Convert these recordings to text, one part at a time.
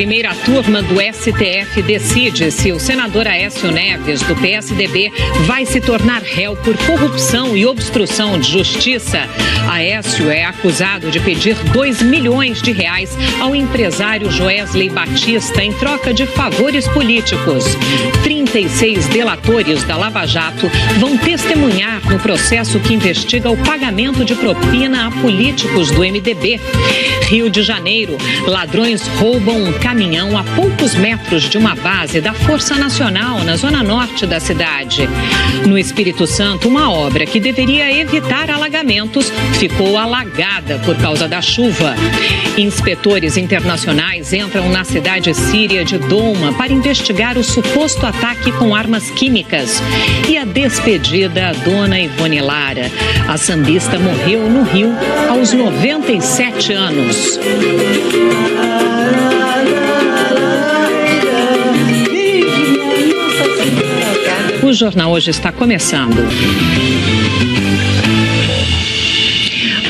primeira turma do STF decide se o senador Aécio Neves, do PSDB, vai se tornar réu por corrupção e obstrução de justiça. Aécio é acusado de pedir R$2 milhões ao empresário Joesley Batista em troca de favores políticos. 36 delatores da Lava Jato vão testemunhar no processo que investiga o pagamento de propina a políticos do MDB. Rio de Janeiro, ladrões roubam um caminhão a poucos metros de uma base da Força Nacional, na zona norte da cidade. No Espírito Santo, uma obra que deveria evitar alagamentos ficou alagada por causa da chuva. Inspetores internacionais entram na cidade síria de Douma para investigar o suposto ataque com armas químicas. E a despedida da dona Ivone Lara. A sambista morreu no Rio aos 97 anos. O Jornal Hoje está começando.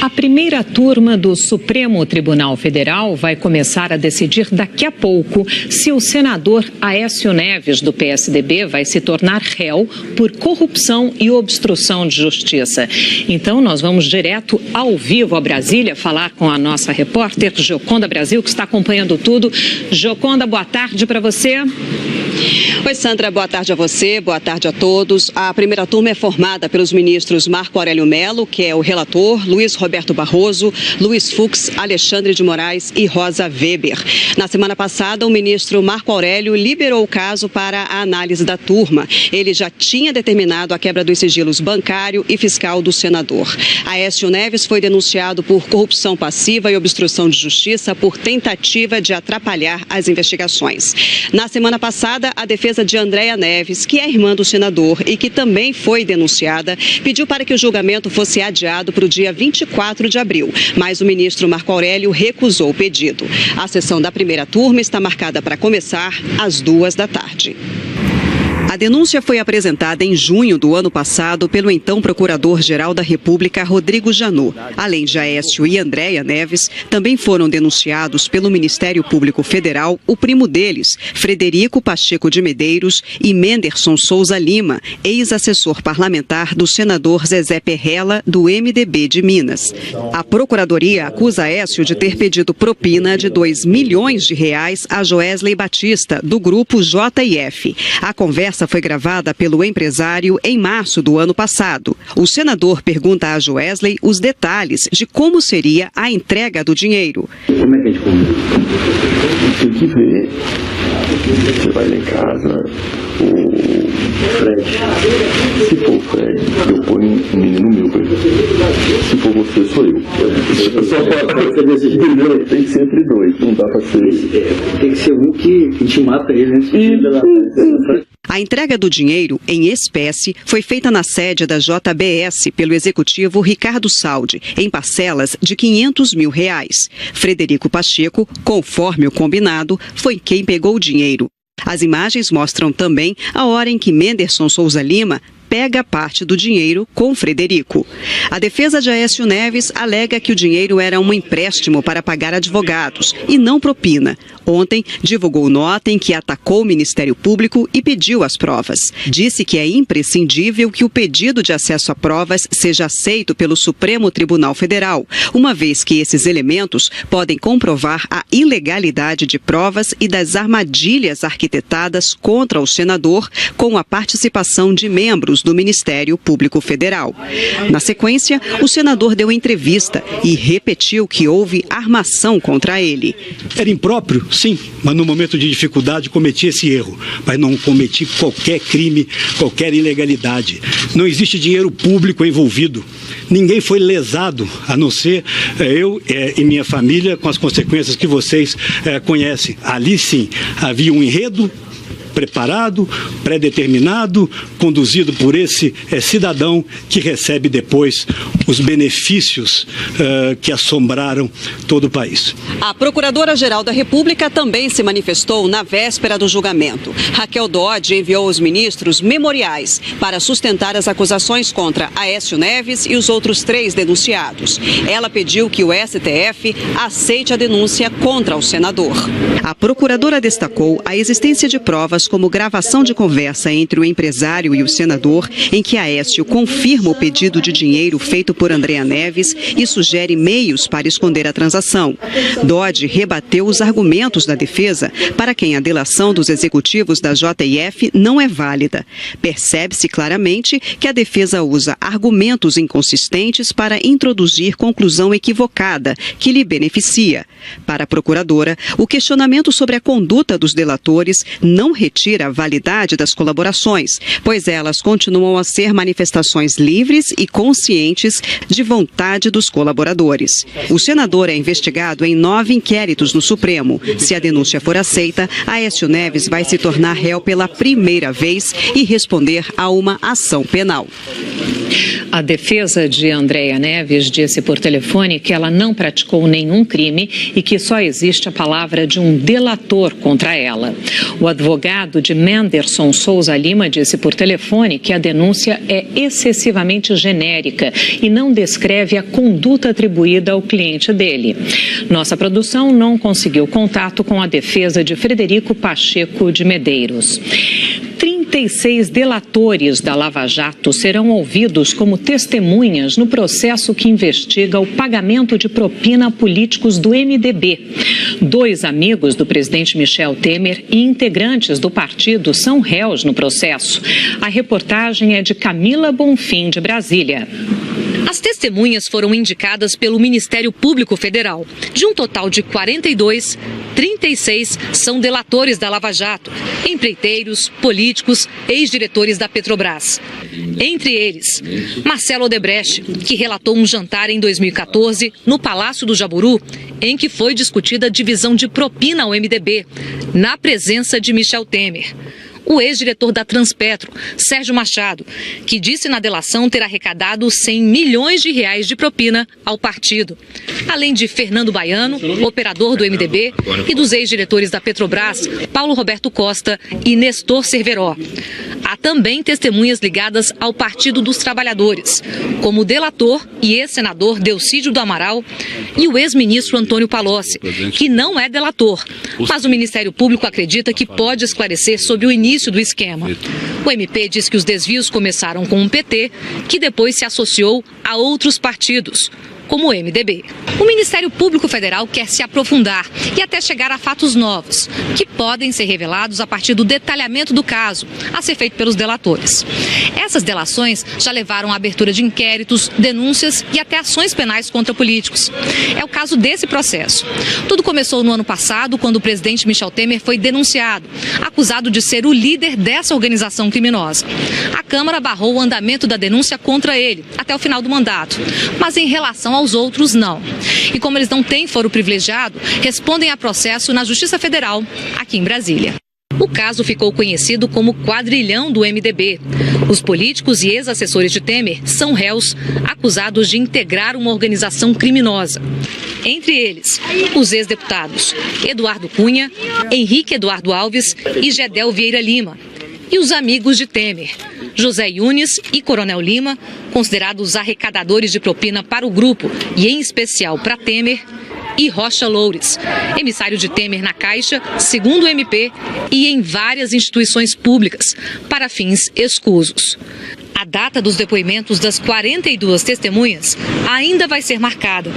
A primeira turma do Supremo Tribunal Federal vai começar a decidir daqui a pouco se o senador Aécio Neves, do PSDB, vai se tornar réu por corrupção e obstrução de justiça. Então, nós vamos direto ao vivo a Brasília falar com a nossa repórter Gioconda Brasil, que está acompanhando tudo. Gioconda, boa tarde para você. Oi, Sandra, boa tarde a você, boa tarde a todos. A primeira turma é formada pelos ministros Marco Aurélio Mello, que é o relator, Luiz Roberto Barroso, Luiz Fux, Alexandre de Moraes e Rosa Weber. Na semana passada, o ministro Marco Aurélio liberou o caso para a análise da turma. Ele já tinha determinado a quebra dos sigilos bancário e fiscal do senador. Aécio Neves foi denunciado por corrupção passiva e obstrução de justiça por tentativa de atrapalhar as investigações. Na semana passada, a defesa de Andréia Neves, que é irmã do senador e que também foi denunciada, pediu para que o julgamento fosse adiado para o dia 24 de abril, mas o ministro Marco Aurélio recusou o pedido. A sessão da primeira turma está marcada para começar às 14h. A denúncia foi apresentada em junho do ano passado pelo então Procurador-Geral da República, Rodrigo Janot. Além de Aécio e Andréia Neves, também foram denunciados pelo Ministério Público Federal o primo deles, Frederico Pacheco de Medeiros, e Menderson Souza Lima, ex-assessor parlamentar do senador Zezé Perrella, do MDB de Minas. A Procuradoria acusa Aécio de ter pedido propina de R$2 milhões a Joesley Batista, do grupo JF. A conversa foi gravada pelo empresário em março do ano passado. O senador pergunta a Joesley os detalhes de como seria a entrega do dinheiro. Como é que a gente combina? Tem que ver. Você vai lá em casa, o Fred. Se for o Fred, eu ponho um menino meu pra ele. Se for você, sou eu. Tem que ser entre dois, não dá pra ser. Tem que ser um que te mata ele, né? A entrega do dinheiro, em espécie, foi feita na sede da JBS pelo executivo Ricardo Saldi, em parcelas de R$500 mil. Frederico Pacheco, conforme o combinado, foi quem pegou o dinheiro. As imagens mostram também a hora em que Menderson Souza Lima pega parte do dinheiro com Frederico. A defesa de Aécio Neves alega que o dinheiro era um empréstimo para pagar advogados e não propina. Ontem, divulgou nota em que atacou o Ministério Público e pediu as provas. Disse que é imprescindível que o pedido de acesso a provas seja aceito pelo Supremo Tribunal Federal, uma vez que esses elementos podem comprovar a ilegalidade de provas e das armadilhas arquitetadas contra o senador com a participação de membros do Ministério Público Federal. Na sequência, o senador deu entrevista e repetiu que houve armação contra ele. Era impróprio, sim, mas no momento de dificuldade cometi esse erro, mas não cometi qualquer crime, qualquer ilegalidade. Não existe dinheiro público envolvido. Ninguém foi lesado, a não ser eu e minha família, com as consequências que vocês conhecem. Ali, sim, havia um enredo preparado, pré-determinado, conduzido por esse cidadão que recebe depois os benefícios que assombraram todo o país. A Procuradora-Geral da República também se manifestou na véspera do julgamento. Raquel Dodge enviou aos ministros memoriais para sustentar as acusações contra Aécio Neves e os outros 3 denunciados. Ela pediu que o STF aceite a denúncia contra o senador. A procuradora destacou a existência de provas como gravação de conversa entre o empresário e o senador, em que Aécio confirma o pedido de dinheiro feito por Andréa Neves e sugere meios para esconder a transação. Dodge rebateu os argumentos da defesa, para quem a delação dos executivos da JF não é válida. Percebe-se claramente que a defesa usa argumentos inconsistentes para introduzir conclusão equivocada, que lhe beneficia. Para a procuradora, o questionamento sobre a conduta dos delatores não retira a validade das colaborações, pois elas continuam a ser manifestações livres e conscientes de vontade dos colaboradores. O senador é investigado em 9 inquéritos no Supremo. Se a denúncia for aceita, Aécio Neves vai se tornar réu pela primeira vez e responder a uma ação penal. A defesa de Andréa Neves disse por telefone que ela não praticou nenhum crime e que só existe a palavra de um delator contra ela. O advogado de Menderson Souza Lima disse por telefone que a denúncia é excessivamente genérica e não descreve a conduta atribuída ao cliente dele. Nossa produção não conseguiu contato com a defesa de Frederico Pacheco de Medeiros. 36 delatores da Lava Jato serão ouvidos como testemunhas no processo que investiga o pagamento de propina a políticos do MDB. 2 amigos do presidente Michel Temer e integrantes do partido são réus no processo. A reportagem é de Camila Bonfim, de Brasília. As testemunhas foram indicadas pelo Ministério Público Federal. De um total de 42, 36 são delatores da Lava Jato, empreiteiros, políticos, ex-diretores da Petrobras. Entre eles, Marcelo Odebrecht, que relatou um jantar em 2014 no Palácio do Jaburu, em que foi discutida a divisão de propina ao MDB, na presença de Michel Temer. O ex-diretor da Transpetro, Sérgio Machado, que disse na delação ter arrecadado 100 milhões de reais de propina ao partido. Além de Fernando Baiano, operador do MDB, e dos ex-diretores da Petrobras, Paulo Roberto Costa e Nestor Cerveró. Há também testemunhas ligadas ao Partido dos Trabalhadores, como o delator e ex-senador Delcídio do Amaral e o ex-ministro Antônio Palocci, que não é delator, mas o Ministério Público acredita que pode esclarecer sobre o início do esquema. O MP diz que os desvios começaram com um PT, que depois se associou a outros partidos, como o MDB. O Ministério Público Federal quer se aprofundar e até chegar a fatos novos, que podem ser revelados a partir do detalhamento do caso, a ser feito pelos delatores. Essas delações já levaram à abertura de inquéritos, denúncias e até ações penais contra políticos. É o caso desse processo. Tudo começou no ano passado, quando o presidente Michel Temer foi denunciado, acusado de ser o líder dessa organização criminosa. A Câmara barrou o andamento da denúncia contra ele, até o final do mandato, mas em relação aos outros, não. E como eles não têm foro privilegiado, respondem a processo na Justiça Federal, aqui em Brasília. O caso ficou conhecido como quadrilhão do MDB. Os políticos e ex-assessores de Temer são réus acusados de integrar uma organização criminosa. Entre eles, os ex-deputados Eduardo Cunha, Henrique Eduardo Alves e Gedel Vieira Lima. E os amigos de Temer, José Yunes e Coronel Lima, considerados arrecadadores de propina para o grupo e, em especial, para Temer, e Rocha Loures, emissário de Temer na Caixa, segundo o MP, e em várias instituições públicas, para fins escusos. A data dos depoimentos das 42 testemunhas ainda vai ser marcada,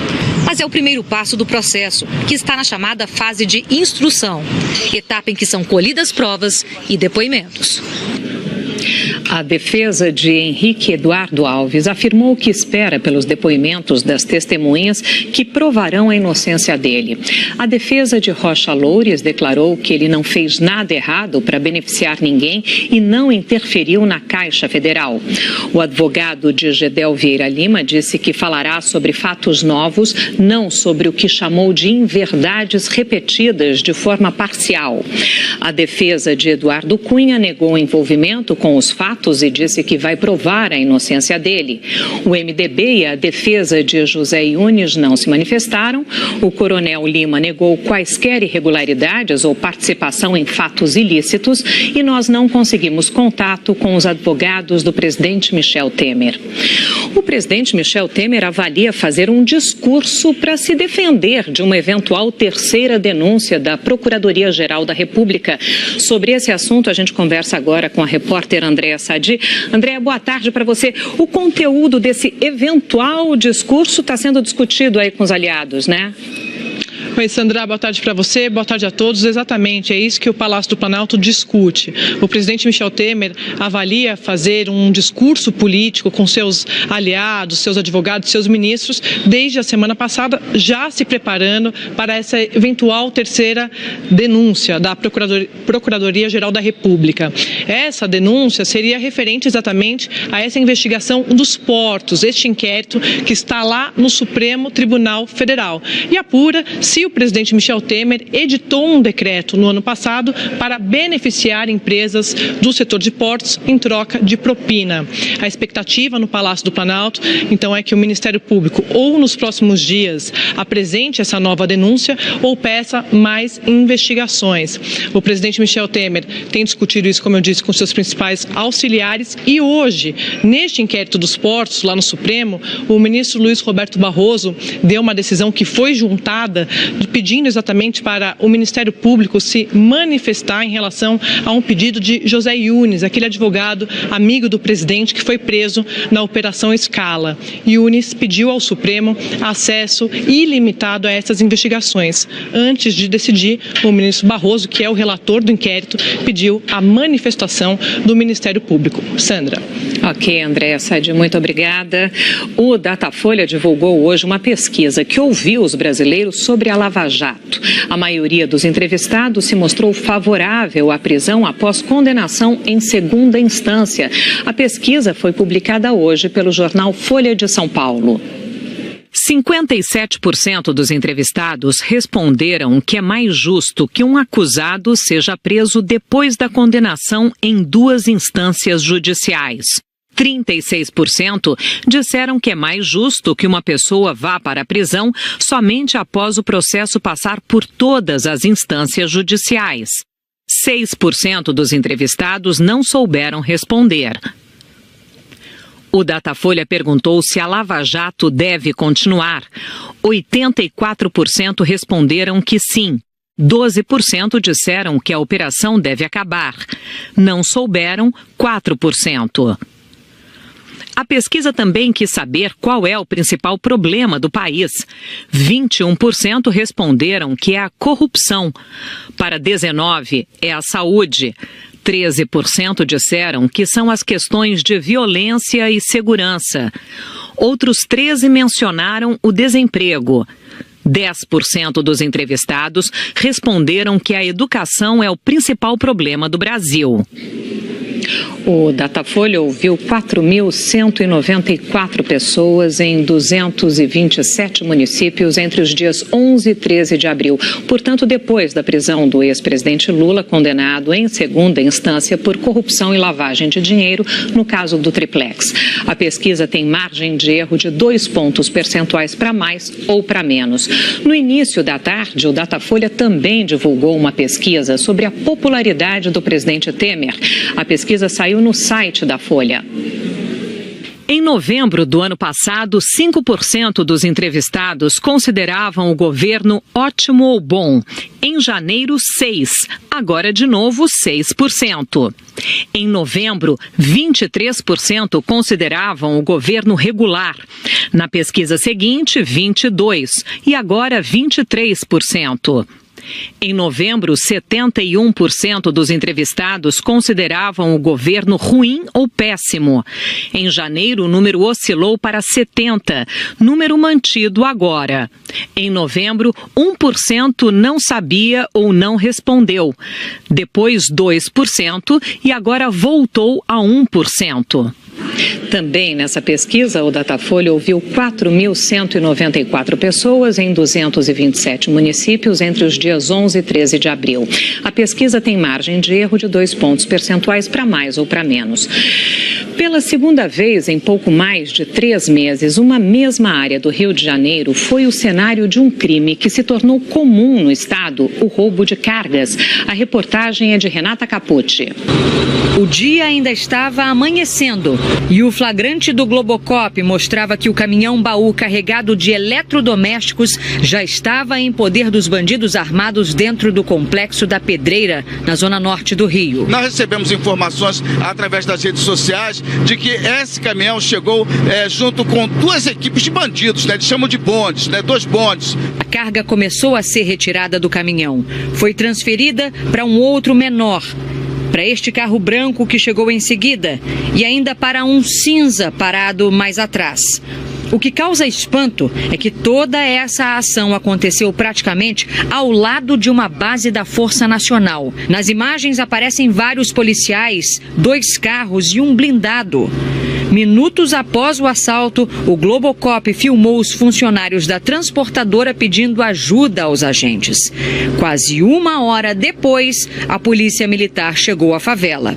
mas é o primeiro passo do processo, que está na chamada fase de instrução, etapa em que são colhidas provas e depoimentos. A defesa de Henrique Eduardo Alves afirmou que espera pelos depoimentos das testemunhas que provarão a inocência dele. A defesa de Rocha Loures declarou que ele não fez nada errado para beneficiar ninguém e não interferiu na Caixa Federal. O advogado de Gedel Vieira Lima disse que falará sobre fatos novos, não sobre o que chamou de inverdades repetidas de forma parcial. A defesa de Eduardo Cunha negou envolvimento com com os fatos e disse que vai provar a inocência dele. O MDB e a defesa de José Yunes não se manifestaram. O coronel Lima negou quaisquer irregularidades ou participação em fatos ilícitos e nós não conseguimos contato com os advogados do presidente Michel Temer. O presidente Michel Temer avalia fazer um discurso para se defender de uma eventual terceira denúncia da Procuradoria-Geral da República. Sobre esse assunto, a gente conversa agora com a repórter Andréa Sadi. Andréa, boa tarde para você. O conteúdo desse eventual discurso está sendo discutido aí com os aliados, né? Oi, Sandra, boa tarde para você, boa tarde a todos. Exatamente, é isso que o Palácio do Planalto discute. O presidente Michel Temer avalia fazer um discurso político com seus aliados, seus advogados, seus ministros, desde a semana passada, já se preparando para essa eventual terceira denúncia da Procuradoria-Geral da República. Essa denúncia seria referente exatamente a essa investigação dos portos, este inquérito que está lá no Supremo Tribunal Federal. E apura se o presidente Michel Temer editou um decreto no ano passado para beneficiar empresas do setor de portos em troca de propina. A expectativa no Palácio do Planalto, então, é que o Ministério Público ou nos próximos dias apresente essa nova denúncia ou peça mais investigações. O presidente Michel Temer tem discutido isso, como eu disse, com seus principais auxiliares e hoje, neste inquérito dos portos, lá no Supremo, o ministro Luiz Roberto Barroso deu uma decisão que foi juntada pedindo exatamente para o Ministério Público se manifestar em relação a um pedido de José Yunes, aquele advogado amigo do presidente que foi preso na Operação Scala. Yunes pediu ao Supremo acesso ilimitado a essas investigações. Antes de decidir, o ministro Barroso, que é o relator do inquérito, pediu a manifestação do Ministério Público. Sandra. Ok, Andréa Sadi, muito obrigada. O Datafolha divulgou hoje uma pesquisa que ouviu os brasileiros sobre a Lava Jato. A maioria dos entrevistados se mostrou favorável à prisão após condenação em segunda instância. A pesquisa foi publicada hoje pelo jornal Folha de São Paulo. 57% dos entrevistados responderam que é mais justo que um acusado seja preso depois da condenação em duas instâncias judiciais. 36% disseram que é mais justo que uma pessoa vá para a prisão somente após o processo passar por todas as instâncias judiciais. 6% dos entrevistados não souberam responder. O Datafolha perguntou se a Lava Jato deve continuar. 84% responderam que sim. 12% disseram que a operação deve acabar. Não souberam, 4%. A pesquisa também quis saber qual é o principal problema do país. 21% responderam que é a corrupção. Para 19%, é a saúde. 13% disseram que são as questões de violência e segurança. Outros 13% mencionaram o desemprego. 10% dos entrevistados responderam que a educação é o principal problema do Brasil. O Datafolha ouviu 4.194 pessoas em 227 municípios entre os dias 11 e 13 de abril. Portanto, depois da prisão do ex-presidente Lula, condenado em segunda instância por corrupção e lavagem de dinheiro, no caso do Triplex. A pesquisa tem margem de erro de 2 pontos percentuais para mais ou para menos. No início da tarde, o Datafolha também divulgou uma pesquisa sobre a popularidade do presidente Temer. A pesquisa saiu no site da Folha. Em novembro do ano passado, 5% dos entrevistados consideravam o governo ótimo ou bom. Em janeiro, 6%. Agora, de novo, 6%. Em novembro, 23% consideravam o governo regular. Na pesquisa seguinte, 22%. E agora, 23%. Em novembro, 71% dos entrevistados consideravam o governo ruim ou péssimo. Em janeiro, o número oscilou para 70%, número mantido agora. Em novembro, 1% não sabia ou não respondeu. Depois, 2% e agora voltou a 1%. Também nessa pesquisa, o Datafolha ouviu 4.194 pessoas em 227 municípios entre os dias 11 e 13 de abril. A pesquisa tem margem de erro de 2 pontos percentuais para mais ou para menos. Pela segunda vez em pouco mais de 3 meses, uma mesma área do Rio de Janeiro foi o cenário de um crime que se tornou comum no estado, o roubo de cargas. A reportagem é de Renata Capucci. O dia ainda estava amanhecendo e o flagrante do Globocop mostrava que o caminhão-baú carregado de eletrodomésticos já estava em poder dos bandidos armados dentro do complexo da Pedreira, na zona norte do Rio. Nós recebemos informações através das redes sociais de que esse caminhão chegou junto com 2 equipes de bandidos, eles chamam de bondes, 2 bondes. A carga começou a ser retirada do caminhão. Foi transferida para um outro menor, para este carro branco que chegou em seguida e ainda para um cinza parado mais atrás. O que causa espanto é que toda essa ação aconteceu praticamente ao lado de uma base da Força Nacional. Nas imagens aparecem vários policiais, 2 carros e um blindado. Minutos após o assalto, o Globocop filmou os funcionários da transportadora pedindo ajuda aos agentes. Quase 1 hora depois, a polícia militar chegou à favela.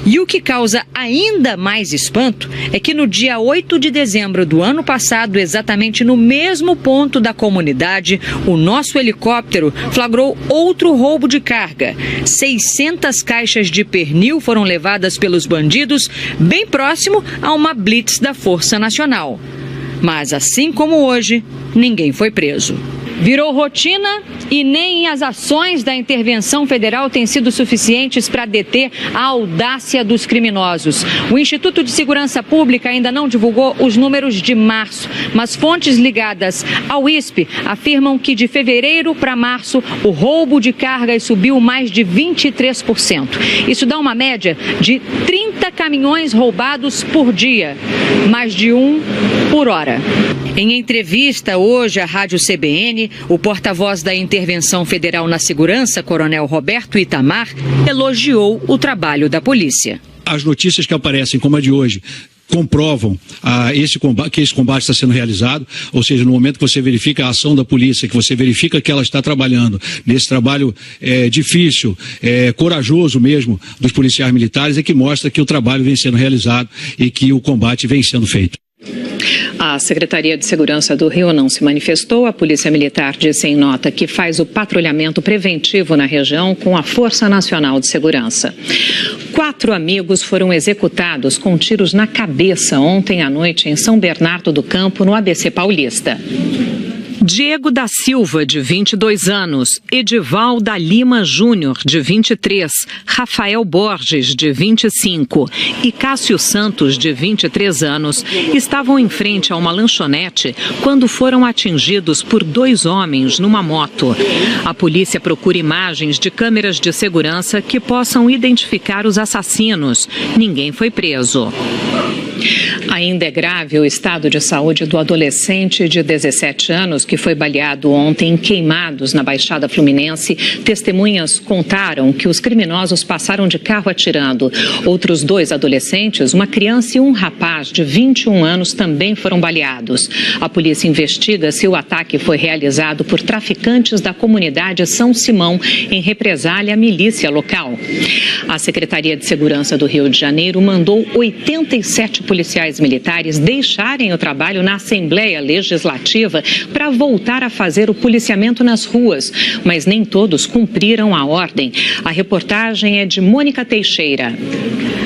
E o que causa ainda mais espanto é que no dia 8 de dezembro do ano passado, exatamente no mesmo ponto da comunidade, o nosso helicóptero flagrou outro roubo de carga. 600 caixas de pernil foram levadas pelos bandidos bem próximo a uma blitz da Força Nacional. Mas assim como hoje, ninguém foi preso. Virou rotina e nem as ações da intervenção federal têm sido suficientes para deter a audácia dos criminosos. O Instituto de Segurança Pública ainda não divulgou os números de março, mas fontes ligadas ao ISP afirmam que de fevereiro para março o roubo de cargas subiu mais de 23%. Isso dá uma média de 30 caminhões roubados por dia, mais de 1 por hora. Em entrevista hoje à Rádio CBN, o porta-voz da Intervenção Federal na Segurança, Coronel Roberto Itamar, elogiou o trabalho da polícia. As notícias que aparecem, como a de hoje, comprovam que esse combate está sendo realizado, ou seja, no momento que você verifica a ação da polícia, que você verifica que ela está trabalhando nesse trabalho difícil, corajoso mesmo dos policiais militares, é que mostra que o trabalho vem sendo realizado e que o combate vem sendo feito. A Secretaria de Segurança do Rio não se manifestou. A Polícia Militar disse em nota que faz o patrulhamento preventivo na região com a Força Nacional de Segurança. 4 amigos foram executados com tiros na cabeça ontem à noite em São Bernardo do Campo, no ABC Paulista. Diego da Silva, de 22 anos, Edival da Lima Júnior, de 23, Rafael Borges, de 25 e Cássio Santos, de 23 anos, estavam em frente a uma lanchonete quando foram atingidos por 2 homens numa moto. A polícia procura imagens de câmeras de segurança que possam identificar os assassinos. Ninguém foi preso. Ainda é grave o estado de saúde do adolescente de 17 anos que foi baleado ontem em Queimados, na Baixada Fluminense. Testemunhas contaram que os criminosos passaram de carro atirando. Outros 2 adolescentes, uma criança e um rapaz de 21 anos, também foram baleados. A polícia investiga se o ataque foi realizado por traficantes da comunidade São Simão, em represália à milícia local. A Secretaria de Segurança do Rio de Janeiro mandou 87 policiais militares deixarem o trabalho na Assembleia Legislativa para voltar a fazer o policiamento nas ruas, mas nem todos cumpriram a ordem. A reportagem é de Mônica Teixeira.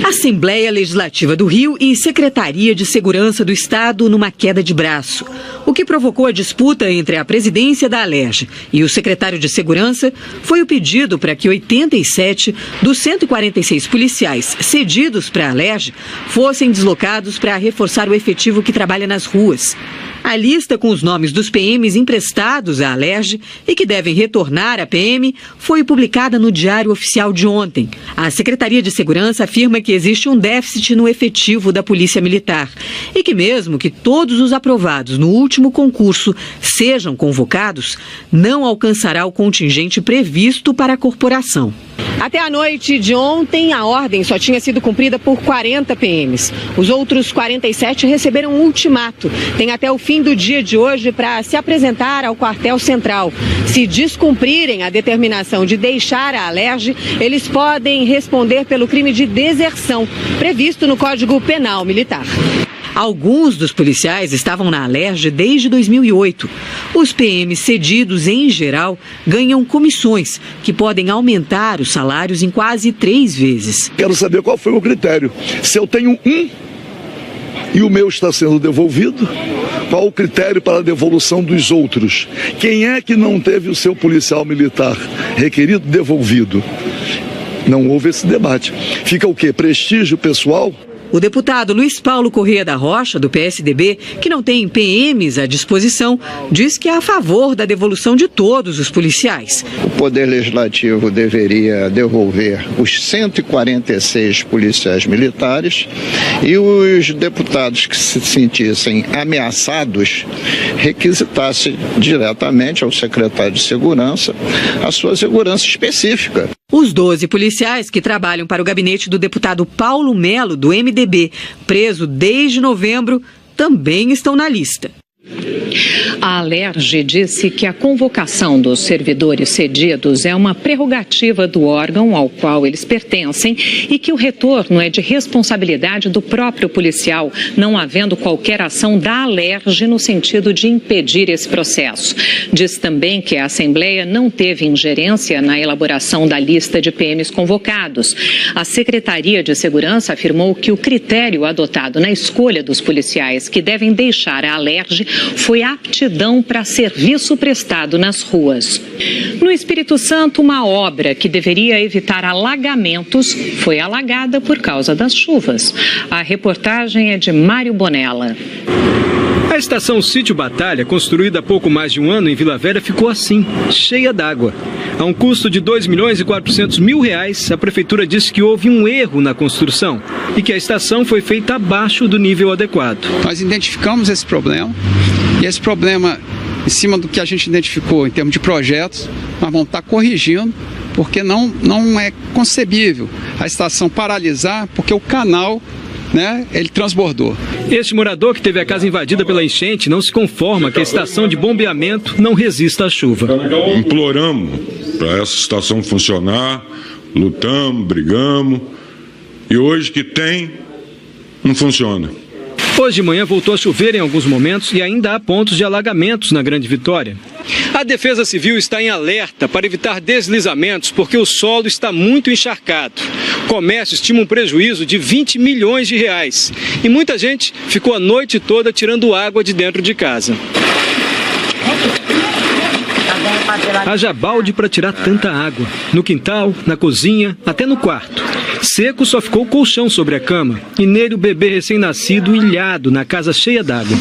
Assembleia Legislativa do Rio e Secretaria de Segurança do Estado numa queda de braço, o que provocou a disputa entre a presidência da Alerj e o secretário de Segurança foi o pedido para que 87 dos 146 policiais cedidos para a Alerj fossem deslocados para reforçar o efetivo que trabalha nas ruas. A lista com os nomes dos PMs emprestados à Alerj e que devem retornar à PM foi publicada no Diário Oficial de ontem. A Secretaria de Segurança afirma que existe um déficit no efetivo da Polícia Militar e que mesmo que todos os aprovados no último concurso sejam convocados, não alcançará o contingente previsto para a corporação. Até a noite de ontem, a ordem só tinha sido cumprida por 40 PMs. Os outros 47 receberam um ultimato. Tem até o fim do dia de hoje para se apresentar ao quartel central. Se descumprirem a determinação de deixar a Alerj, eles podem responder pelo crime de deserção, previsto no Código Penal Militar. Alguns dos policiais estavam na Alerj desde 2008. Os PMs cedidos, em geral, ganham comissões, que podem aumentar os salários em quase 3 vezes. Quero saber qual foi o critério. Se eu tenho um e o meu está sendo devolvido, qual o critério para a devolução dos outros? Quem é que não teve o seu policial militar requerido devolvido? Não houve esse debate. Fica o quê? Prestígio pessoal? O deputado Luiz Paulo Corrêa da Rocha, do PSDB, que não tem PMs à disposição, diz que é a favor da devolução de todos os policiais. O Poder Legislativo deveria devolver os 146 policiais militares e os deputados que se sentissem ameaçados requisitassem diretamente ao secretário de Segurança a sua segurança específica. Os 12 policiais que trabalham para o gabinete do deputado Paulo Melo, do MDB, preso desde novembro, também estão na lista. A Alerj disse que a convocação dos servidores cedidos é uma prerrogativa do órgão ao qual eles pertencem e que o retorno é de responsabilidade do próprio policial, não havendo qualquer ação da Alerj no sentido de impedir esse processo. Diz também que a Assembleia não teve ingerência na elaboração da lista de PMs convocados. A Secretaria de Segurança afirmou que o critério adotado na escolha dos policiais que devem deixar a Alerj foi a aptidão para serviço prestado nas ruas. No Espírito Santo, uma obra que deveria evitar alagamentos foi alagada por causa das chuvas. A reportagem é de Mário Bonella. A estação Sítio Batalha, construída há pouco mais de um ano em Vila Velha, ficou assim, cheia d'água. A um custo de R$2.400.000, a prefeitura disse que houve um erro na construção e que a estação foi feita abaixo do nível adequado. Nós identificamos esse problema e esse problema, em cima do que a gente identificou em termos de projetos, nós vamos estar corrigindo, porque não é concebível a estação paralisar, porque o canal, ele transbordou. Este morador que teve a casa invadida pela enchente não se conforma que a estação de bombeamento não resista à chuva. Imploramos para essa estação funcionar, lutamos, brigamos, e hoje que tem, não funciona. Hoje de manhã voltou a chover em alguns momentos e ainda há pontos de alagamentos na Grande Vitória. A Defesa Civil está em alerta para evitar deslizamentos porque o solo está muito encharcado. O comércio estima um prejuízo de R$20 milhões e muita gente ficou a noite toda tirando água de dentro de casa. Haja balde para tirar tanta água. No quintal, na cozinha, até no quarto. Seco só ficou o colchão sobre a cama e nele o bebê recém-nascido ilhado na casa cheia d'água.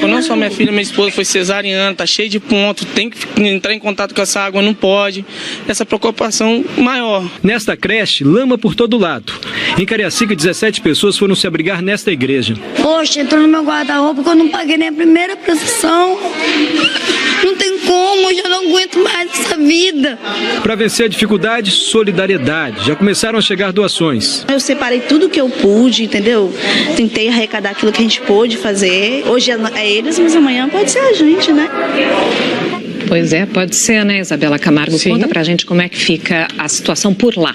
Não só minha filha, minha esposa foi cesariana, tá cheio de ponto, tem que entrar em contato com essa água, não pode. Essa preocupação maior. Nesta creche, lama por todo lado. Em Cariacica, 17 pessoas foram se abrigar nesta igreja. Poxa, entrou no meu guarda-roupa que eu não paguei nem a primeira prestação. Não tem como, eu já não aguento mais essa vida. Para vencer a dificuldade, solidariedade. Já começaram a chegar doações. Eu separei tudo que eu pude, entendeu? Tentei arrecadar aquilo que a gente pôde fazer. Hoje é eles, mas amanhã pode ser a gente, né? Pois é, pode ser, né, Isabela Camargo? Sim. Conta pra gente como é que fica a situação por lá.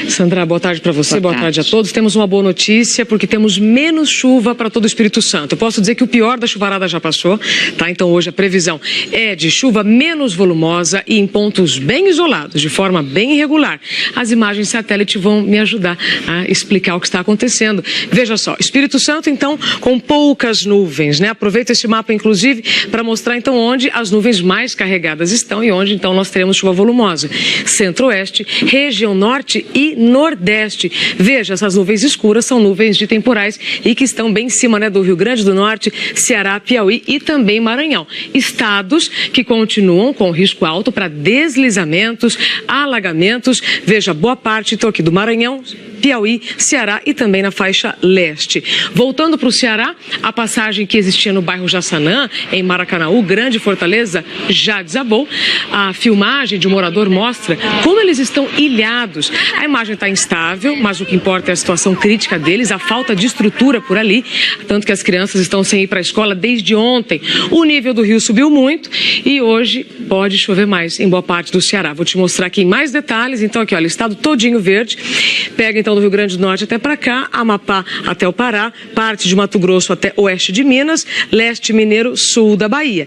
Sandra, boa tarde para você, boa tarde a todos. Temos uma boa notícia, porque temos menos chuva para todo o Espírito Santo. Eu posso dizer que o pior da chuvarada já passou, tá? Então hoje a previsão é de chuva menos volumosa e em pontos bem isolados, de forma bem irregular. As imagens satélite vão me ajudar a explicar o que está acontecendo. Veja só, Espírito Santo, então, com poucas nuvens, né? Aproveita esse mapa, inclusive, para mostrar, então, onde as nuvens mais carregadas carregadas estão e onde então nós teremos chuva volumosa. Centro-Oeste, região Norte e Nordeste. Veja, essas nuvens escuras são nuvens de temporais e que estão bem em cima, né, do Rio Grande do Norte, Ceará, Piauí e também Maranhão. Estados que continuam com risco alto para deslizamentos, alagamentos. Veja, boa parte então aqui do Maranhão, Piauí, Ceará e também na faixa leste. Voltando para o Ceará, a passagem que existia no bairro Jaçanã, em Maracanaú, Grande Fortaleza, já desabou. A filmagem de um morador mostra como eles estão ilhados. A imagem está instável, mas o que importa é a situação crítica deles, a falta de estrutura por ali, tanto que as crianças estão sem ir para a escola desde ontem. O nível do rio subiu muito e hoje pode chover mais em boa parte do Ceará. Vou te mostrar aqui em mais detalhes. Então aqui, olha, estado todinho verde. Pega então do Rio Grande do Norte até para cá, Amapá até o Pará, parte de Mato Grosso até oeste de Minas, leste mineiro, sul da Bahia.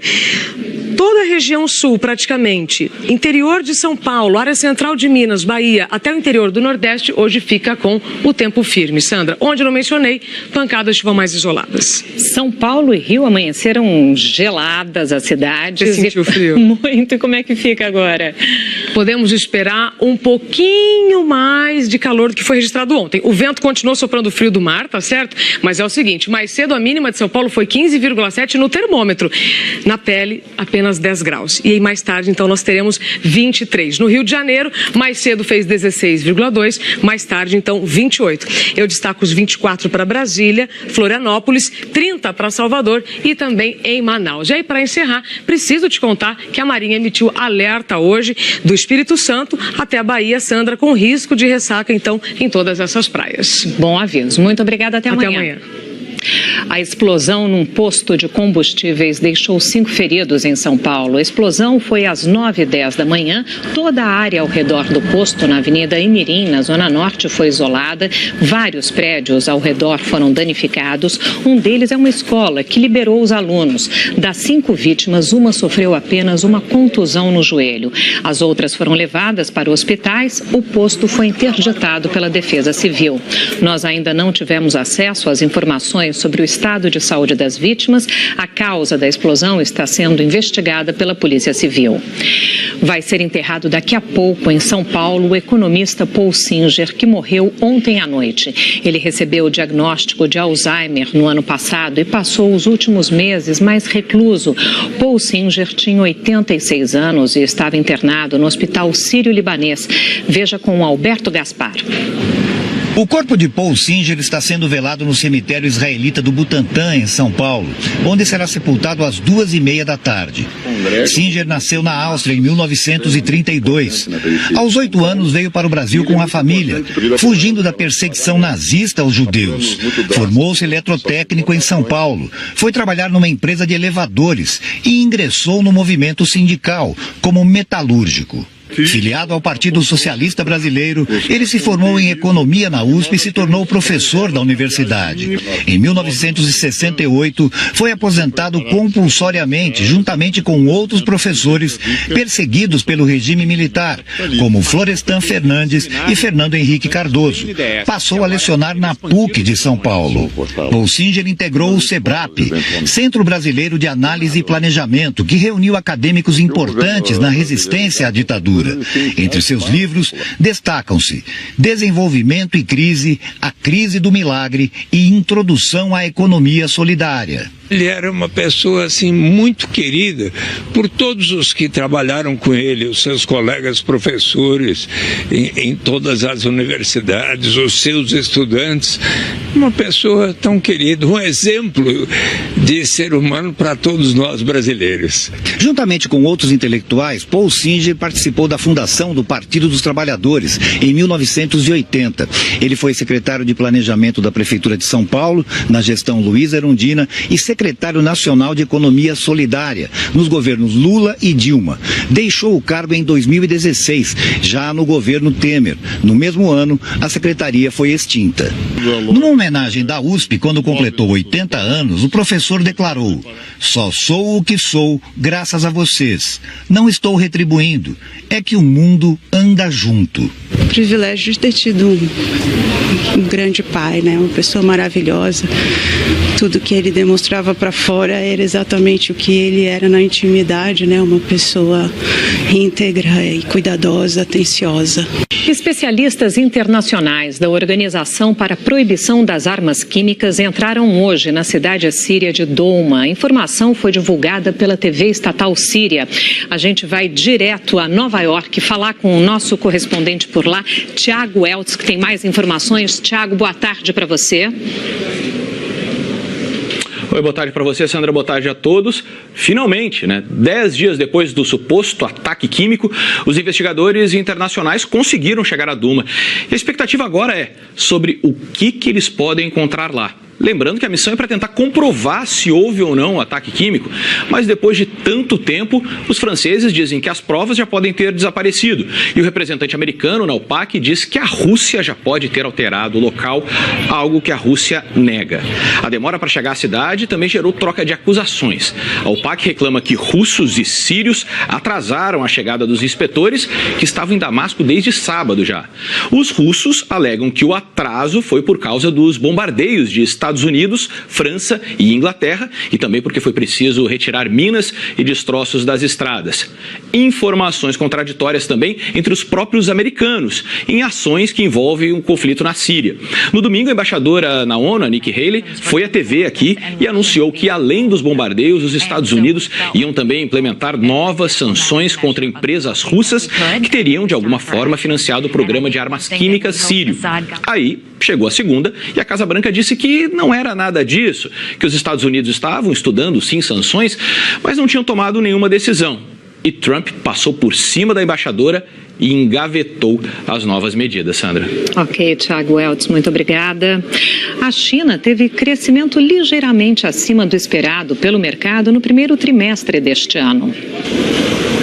Toda a região sul, praticamente, interior de São Paulo, área central de Minas, Bahia, até o interior do Nordeste, hoje fica com o tempo firme. Sandra, onde eu não mencionei, pancadas de chuva mais isoladas. São Paulo e Rio amanheceram geladas as cidades. Você sentiu frio? Muito. E como é que fica agora? Podemos esperar um pouquinho mais de calor do que foi registrado ontem. O vento continuou soprando frio do mar, tá certo? Mas é o seguinte, mais cedo a mínima de São Paulo foi 15,7 no termômetro. Na pele, apenas 10 graus. E aí mais tarde, então, nós teremos 23. No Rio de Janeiro, mais cedo fez 16,2, mais tarde, então, 28. Eu destaco os 24 para Brasília, Florianópolis, 30 para Salvador e também em Manaus. E aí, para encerrar, preciso te contar que a Marinha emitiu alerta hoje do Espírito Santo até a Bahia, Sandra, com risco de ressaca, então, em todas essas praias. Bom aviso. Muito obrigada. Até amanhã. A explosão num posto de combustíveis deixou 5 feridos em São Paulo. A explosão foi às 9h10 da manhã. Toda a área ao redor do posto, na Avenida Imirim, na Zona Norte, foi isolada. Vários prédios ao redor foram danificados. Um deles é uma escola que liberou os alunos. Das 5 vítimas, uma sofreu apenas uma contusão no joelho. As outras foram levadas para hospitais. O posto foi interditado pela Defesa Civil. Nós ainda não tivemos acesso às informações sobre o estado de saúde das vítimas. A causa da explosão está sendo investigada pela Polícia Civil. Vai ser enterrado daqui a pouco em São Paulo o economista Paul Singer, que morreu ontem à noite. Ele recebeu o diagnóstico de Alzheimer no ano passado e passou os últimos meses mais recluso. Paul Singer tinha 86 anos e estava internado no Hospital Sírio-Libanês. Veja com Alberto Gaspar. O corpo de Paul Singer está sendo velado no cemitério israelita do Butantã, em São Paulo, onde será sepultado às 2h30 da tarde. Singer nasceu na Áustria em 1932. Aos 8 anos veio para o Brasil com a família, fugindo da perseguição nazista aos judeus. Formou-se eletrotécnico em São Paulo, foi trabalhar numa empresa de elevadores e ingressou no movimento sindical como metalúrgico. Filiado ao Partido Socialista Brasileiro, ele se formou em economia na USP e se tornou professor da universidade. Em 1968, foi aposentado compulsoriamente, juntamente com outros professores perseguidos pelo regime militar, como Florestan Fernandes e Fernando Henrique Cardoso. Passou a lecionar na PUC de São Paulo. Paul Singer integrou o SEBRAP, Centro Brasileiro de Análise e Planejamento, que reuniu acadêmicos importantes na resistência à ditadura. Entre seus livros, destacam-se Desenvolvimento e Crise, A Crise do Milagre e Introdução à Economia Solidária. Ele era uma pessoa assim muito querida por todos os que trabalharam com ele, os seus colegas professores em todas as universidades, os seus estudantes. Uma pessoa tão querida, um exemplo de ser humano para todos nós brasileiros. Juntamente com outros intelectuais, Paul Singer participou da fundação do Partido dos Trabalhadores em 1980. Ele foi secretário de Planejamento da Prefeitura de São Paulo, na gestão Luiz Erundina, e secretário nacional de Economia Solidária, nos governos Lula e Dilma. Deixou o cargo em 2016, já no governo Temer. No mesmo ano, a secretaria foi extinta. No homenagem da USP, quando completou 80 anos, o professor declarou: "Só sou o que sou graças a vocês. Não estou retribuindo. É que o mundo anda junto." Privilégio de ter tido um grande pai, né? Uma pessoa maravilhosa. Tudo que ele demonstrava para fora era exatamente o que ele era na intimidade, né? Uma pessoa íntegra e cuidadosa, atenciosa. Especialistas internacionais da Organização para a Proibição das Armas Químicas entraram hoje na cidade síria de Douma. A informação foi divulgada pela TV estatal síria. A gente vai direto a Nova York falar com o nosso correspondente por lá, Tiago Eltz, que tem mais informações. Tiago, boa tarde para você. Oi, boa tarde para você, Sandra, boa tarde a todos. Finalmente, 10 dias depois do suposto ataque químico, os investigadores internacionais conseguiram chegar a Douma. E a expectativa agora é sobre o que eles podem encontrar lá. Lembrando que a missão é para tentar comprovar se houve ou não um ataque químico, mas depois de tanto tempo, os franceses dizem que as provas já podem ter desaparecido. E o representante americano na OPAC diz que a Rússia já pode ter alterado o local, algo que a Rússia nega. A demora para chegar à cidade também gerou troca de acusações. A OPAC reclama que russos e sírios atrasaram a chegada dos inspetores, que estavam em Damasco desde sábado já. Os russos alegam que o atraso foi por causa dos bombardeios de Estados Unidos, França e Inglaterra, e também porque foi preciso retirar minas e destroços das estradas. Informações contraditórias também entre os próprios americanos, em ações que envolvem um conflito na Síria. No domingo, a embaixadora na ONU, a Nikki Haley, foi à TV aqui e anunciou que, além dos bombardeios, os Estados Unidos iam também implementar novas sanções contra empresas russas que teriam, de alguma forma, financiado o programa de armas químicas sírio. Aí, chegou a segunda e a Casa Branca disse que não era nada disso, que os Estados Unidos estavam estudando, sim, sanções, mas não tinham tomado nenhuma decisão. E Trump passou por cima da embaixadora e engavetou as novas medidas, Sandra. Ok, Tiago Eltz, muito obrigada. A China teve crescimento ligeiramente acima do esperado pelo mercado no primeiro trimestre deste ano.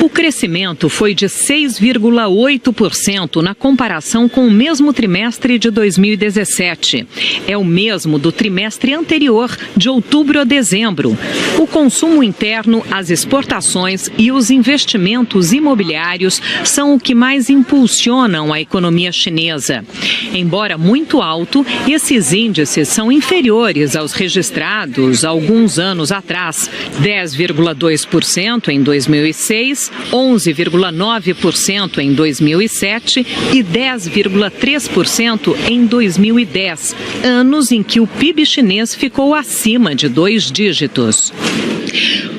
O crescimento foi de 6,8% na comparação com o mesmo trimestre de 2017. É o mesmo do trimestre anterior, de outubro a dezembro. O consumo interno, as exportações e os investimentos imobiliários são o que mais impulsionam a economia chinesa. Embora muito alto, esses índices são inferiores aos registrados alguns anos atrás, 10,2% em 2006, 11,9% em 2007 e 10,3% em 2010, anos em que o PIB chinês ficou acima de 2 dígitos.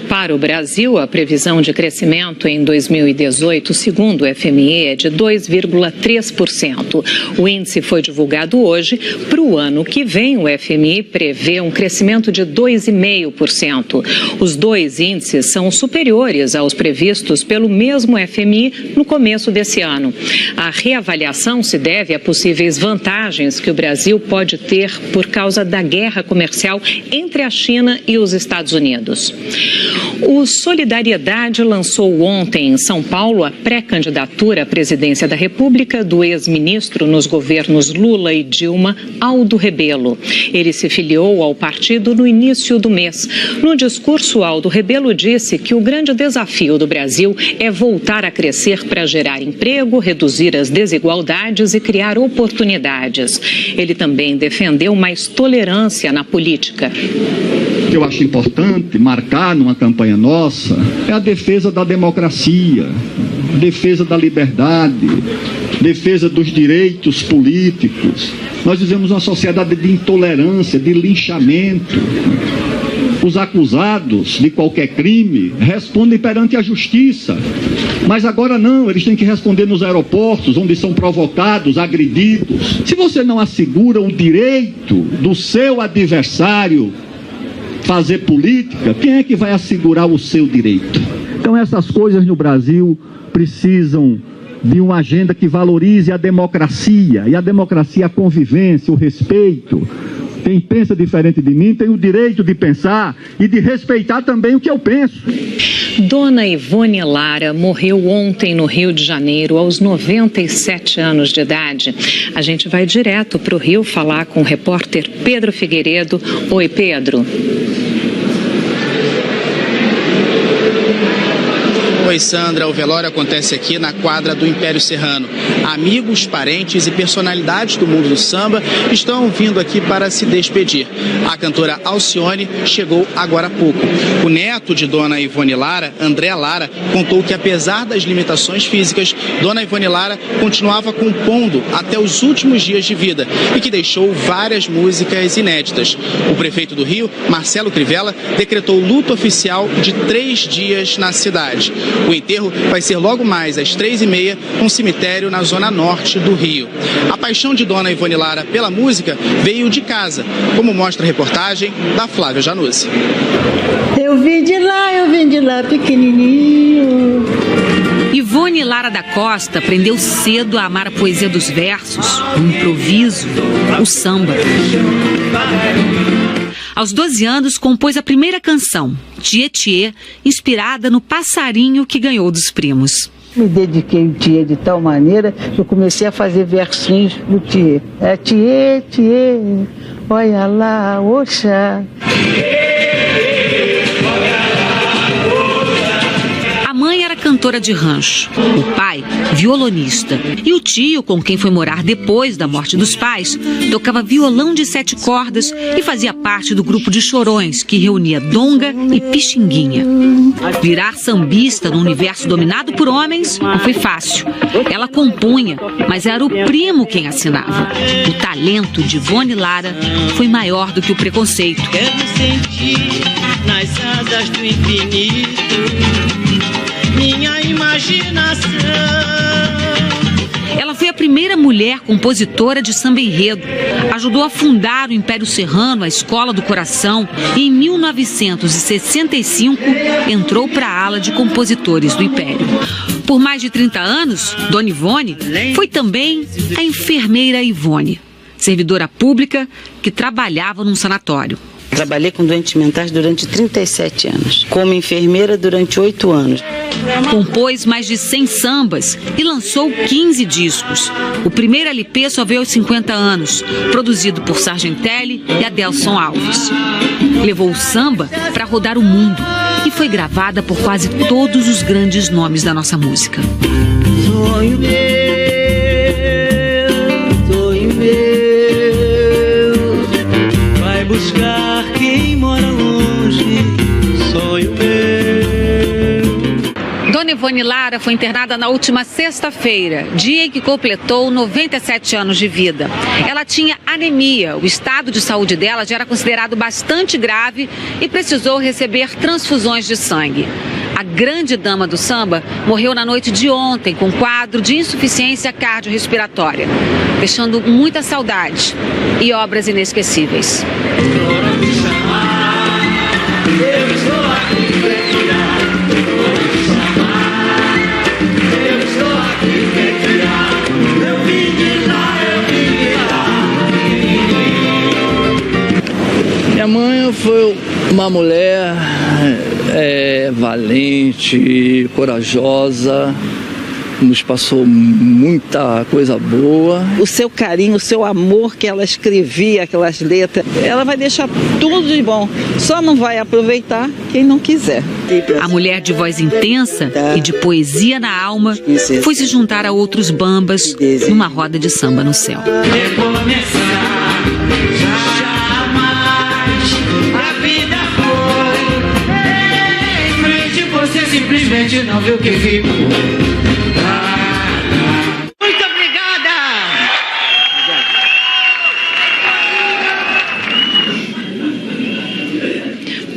Para o Brasil, a previsão de crescimento em 2018, segundo o FMI, é de 2,3%. O índice foi divulgado hoje. Para o ano que vem, o FMI prevê um crescimento de 2,5%. Os dois índices são superiores aos previstos pelo mesmo FMI no começo desse ano. A reavaliação se deve a possíveis vantagens que o Brasil pode ter por causa da guerra comercial entre a China e os Estados Unidos. O Solidariedade lançou ontem em São Paulo a pré-candidatura à presidência da República do ex-ministro nos governos Lula e Dilma, Aldo Rebelo. Ele se filiou ao partido no início do mês. No discurso, Aldo Rebelo disse que o grande desafio do Brasil é voltar a crescer para gerar emprego, reduzir as desigualdades e criar oportunidades. Ele também defendeu mais tolerância na política. O que eu acho importante marcar numa campanha nossa é a defesa da democracia, defesa da liberdade, defesa dos direitos políticos. Nós vivemos uma sociedade de intolerância, de linchamento. Os acusados de qualquer crime respondem perante a justiça. Mas agora não, eles têm que responder nos aeroportos, onde são provocados, agredidos. Se você não assegura o direito do seu adversário fazer política, quem é que vai assegurar o seu direito? Então essas coisas no Brasil precisam de uma agenda que valorize a democracia, e a democracia, a convivência, o respeito. Quem pensa diferente de mim tem o direito de pensar e de respeitar também o que eu penso. Dona Ivone Lara morreu ontem no Rio de Janeiro, aos 97 anos de idade. A gente vai direto para o Rio falar com o repórter Pedro Figueiredo. Oi, Pedro. Oi, Sandra. O velório acontece aqui na quadra do Império Serrano. Amigos, parentes e personalidades do mundo do samba estão vindo aqui para se despedir. A cantora Alcione chegou agora há pouco. O neto de Dona Ivone Lara, André Lara, contou que apesar das limitações físicas, Dona Ivone Lara continuava compondo até os últimos dias de vida e que deixou várias músicas inéditas. O prefeito do Rio, Marcelo Crivella, decretou luto oficial de 3 dias na cidade. O enterro vai ser logo mais às 3h30 num cemitério na zona norte do Rio. A paixão de Dona Ivone Lara pela música veio de casa, como mostra a reportagem da Flávia Januzzi. Eu vim de lá pequenininho. Ivone Lara da Costa aprendeu cedo a amar a poesia dos versos, o improviso, o samba. Aos 12 anos, compôs a primeira canção, Tiê Tiê, inspirada no passarinho que ganhou dos primos. Me dediquei ao Tiê de tal maneira que eu comecei a fazer versinhos do Tiê. É Tiê, Tiê, olha lá, oxa. A mãe era cantora de rancho, o pai, violonista. E o tio, com quem foi morar depois da morte dos pais, tocava violão de 7 cordas e fazia parte do grupo de chorões, que reunia donga e pixinguinha. Virar sambista no universo dominado por homens não foi fácil. Ela compunha, mas era o primo quem assinava. O talento de Ivone Lara foi maior do que o preconceito. Quero sentir nas asas do infinito minha imaginação. Ela foi a primeira mulher compositora de samba enredo. Ajudou a fundar o Império Serrano, a Escola do Coração, e em 1965 entrou para a ala de compositores do Império. Por mais de 30 anos, Dona Ivone foi também a enfermeira Ivone, servidora pública que trabalhava num sanatório. Trabalhei com doentes mentais durante 37 anos, como enfermeira durante 8 anos. Compôs mais de 100 sambas e lançou 15 discos. O primeiro LP só veio aos 50 anos, produzido por Sargentelli e Adelson Alves. Levou o samba para rodar o mundo e foi gravada por quase todos os grandes nomes da nossa música. Sonho meu, vai buscar quem mora longe, sonho meu. Dona Ivone Lara foi internada na última sexta-feira, dia em que completou 97 anos de vida. Ela tinha anemia, o estado de saúde dela já era considerado bastante grave e precisou receber transfusões de sangue. A grande dama do samba morreu na noite de ontem com quadro de insuficiência cardiorrespiratória, deixando muita saudade e obras inesquecíveis. Minha mãe foi uma mulher valente, corajosa, nos passou muita coisa boa. O seu carinho, o seu amor que ela escrevia, aquelas letras, ela vai deixar tudo de bom. Só não vai aproveitar quem não quiser. A mulher de voz intensa e de poesia na alma foi se juntar a outros bambas numa roda de samba no céu. Simplesmente não viu o que viu. Muito obrigada!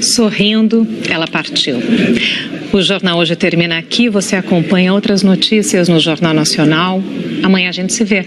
Sorrindo, ela partiu. O Jornal Hoje termina aqui. Você acompanha outras notícias no Jornal Nacional. Amanhã a gente se vê.